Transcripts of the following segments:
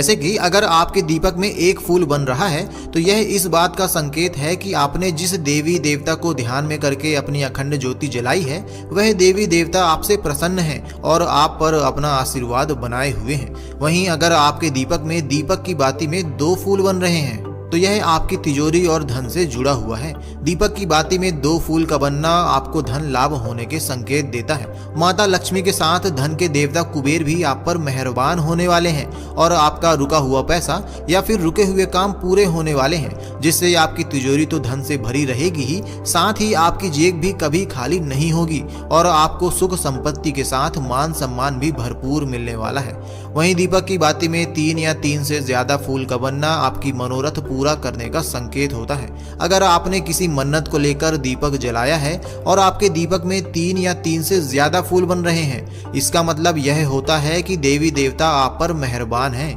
जैसे कि अगर आपके दीपक में एक फूल बन रहा है तो यह इस बात का संकेत है कि आपने जिस देवी देवता को ध्यान में करके अपनी अखंड ज्योति जलाई है वह देवी देवता आपसे प्रसन्न है और आप पर अपना आशीर्वाद बनाए हुए हैं। वहीं अगर आपके दीपक में दीपक की बाती में 2 फूल बन रहे हैं तो यह आपकी तिजोरी और धन से जुड़ा हुआ है। दीपक की बाती में 2 फूल का बनना आपको धन लाभ होने के संकेत देता है। माता लक्ष्मी के साथ धन के देवता कुबेर भी आप पर मेहरबान होने वाले हैं और आपका रुका हुआ पैसा या फिर रुके हुए काम पूरे होने वाले हैं, जिससे आपकी तिजोरी तो धन से भरी रहेगी ही, साथ ही आपकी जेब भी कभी खाली नहीं होगी और आपको सुख संपत्ति के साथ मान सम्मान भी भरपूर मिलने वाला है। वहीं दीपक की बाती में 3 या 3 से ज्यादा फूल का बनना आपकी मनोरथ पूरा करने का संकेत होता है। अगर आपने किसी मन्नत को लेकर दीपक जलाया है और आपके दीपक में 3 या 3 से ज्यादा फूल बन रहे हैं, इसका मतलब यह होता है कि देवी देवता आप पर मेहरबान हैं।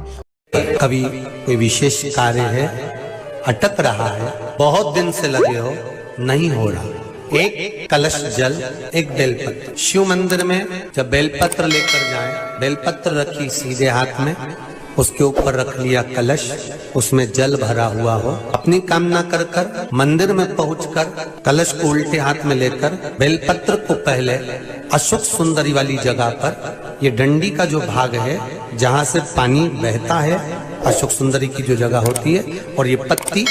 कभी कोई विशेष कार्य है, अटक रहा है, बहुत दिन से लगे हो, नहीं हो रहा, एक कलश जल, एक बेलपत्र। शिव मंदिर में जब बेलपत्र लेकर जाएं, बेलपत्र रखी सीधे हाथ में, उसके ऊपर रख लिया कलश, उसमें जल भरा हुआ हो, अपनी कामना कर कर मंदिर में पहुंचकर कलश को उल्टे हाथ में लेकर बेलपत्र को पहले अशोक सुंदरी वाली जगह पर, ये डंडी का जो भाग है जहां से पानी बहता है, अशोक सुंदरी की जो जगह होती है, और ये पत्ती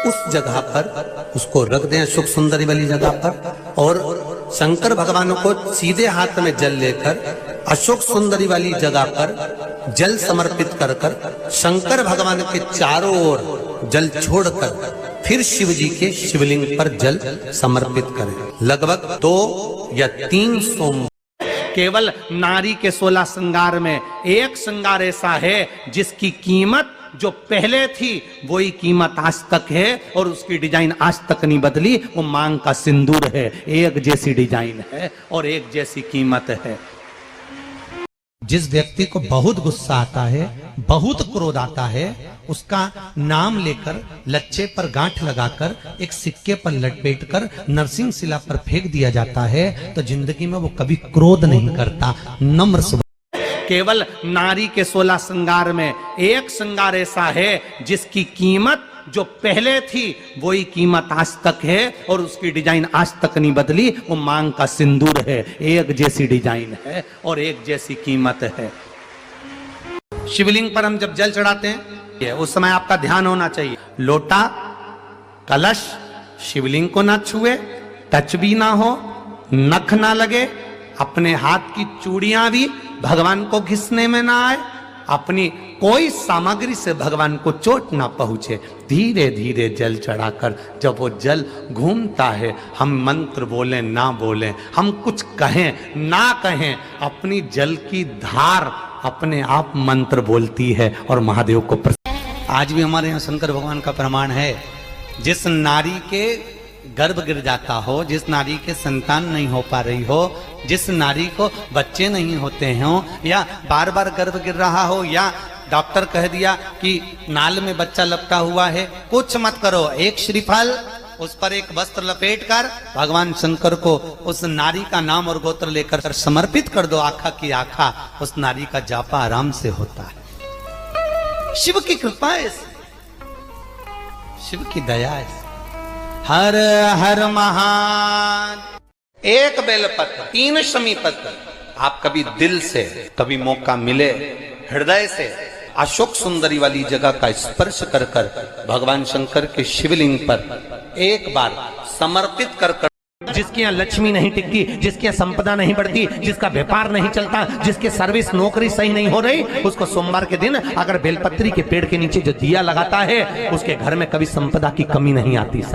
उस जगह पर उसको रख दें, अशोक सुंदरी वाली जगह पर, और शंकर भगवान को सीधे हाथ में जल लेकर अशोक सुंदरी वाली जगह पर जल समर्पित कर कर शंकर भगवान के चारों ओर जल छोड़कर फिर शिव जी के शिवलिंग पर जल समर्पित करें। लगभग 2 या 3 सोमवार। केवल नारी के 16 श्रृंगार में एक श्रृंगार ऐसा है जिसकी कीमत जो पहले थी वही कीमत आज तक है और उसकी डिजाइन आज तक नहीं बदली। वो मांग का सिंदूर है, एक जैसी डिजाइन है और एक जैसी कीमत है। जिस व्यक्ति को बहुत गुस्सा आता है, बहुत क्रोध आता है, उसका नाम लेकर लच्चे पर गांठ लगाकर एक सिक्के पर लपेटकर नरसिंह शिला पर फेंक दिया जाता है तो जिंदगी में वो कभी क्रोध नहीं करता, नम्र स्वभाव। केवल नारी के 16 श्रृंगार में एक श्रृंगार ऐसा है जिसकी कीमत जो पहले थी वही कीमत आज तक है और उसकी डिजाइन आज तक नहीं बदली। वो मांग का सिंदूर है, एक जैसी डिजाइन है और एक जैसी कीमत है। शिवलिंग पर हम जब जल चढ़ाते हैं उस समय आपका ध्यान होना चाहिए, लोटा कलश शिवलिंग को ना छुए, टच भी ना हो, नख ना लगे, अपने हाथ की चूड़ियां भी भगवान को घिसने में ना आए, अपनी कोई सामग्री से भगवान को चोट ना पहुंचे। धीरे धीरे जल चढ़ाकर जब वो जल घूमता है, हम मंत्र बोलें ना बोलें, हम कुछ कहें ना कहें, अपनी जल की धार अपने आप मंत्र बोलती है और महादेव को आज भी हमारे यहाँ शंकर भगवान का प्रमाण है, जिस नारी के गर्भ गिर जाता हो, जिस नारी के संतान नहीं हो पा रही हो, जिस नारी को बच्चे नहीं होते हो या बार बार गर्भ गिर रहा हो या डॉक्टर कह दिया कि नाल में बच्चा लपटा हुआ है, कुछ मत करो, एक श्रीफल उस पर एक वस्त्र लपेटकर भगवान शंकर को उस नारी का नाम और गोत्र लेकर समर्पित कर दो, आखा की आखा उस नारी का जापा आराम से होता है। शिव की कृपा है, शिव की दया है। हर हर महान। एक बेलपत्र, 3 शमी पत्र, आप कभी दिल से, कभी मौका मिले हृदय से अशोक सुंदरी वाली जगह का स्पर्श कर कर भगवान शंकर के शिवलिंग पर एक बार समर्पित कर कर। जिसकी यहाँ लक्ष्मी नहीं टिकती, जिसकी यहाँ संपदा नहीं बढ़ती, जिसका व्यापार नहीं चलता, जिसकी सर्विस नौकरी सही नहीं हो रही, उसको सोमवार के दिन अगर बेलपत्री के पेड़ के नीचे जो दिया लगाता है उसके घर में कभी संपदा की कमी नहीं आती साहब।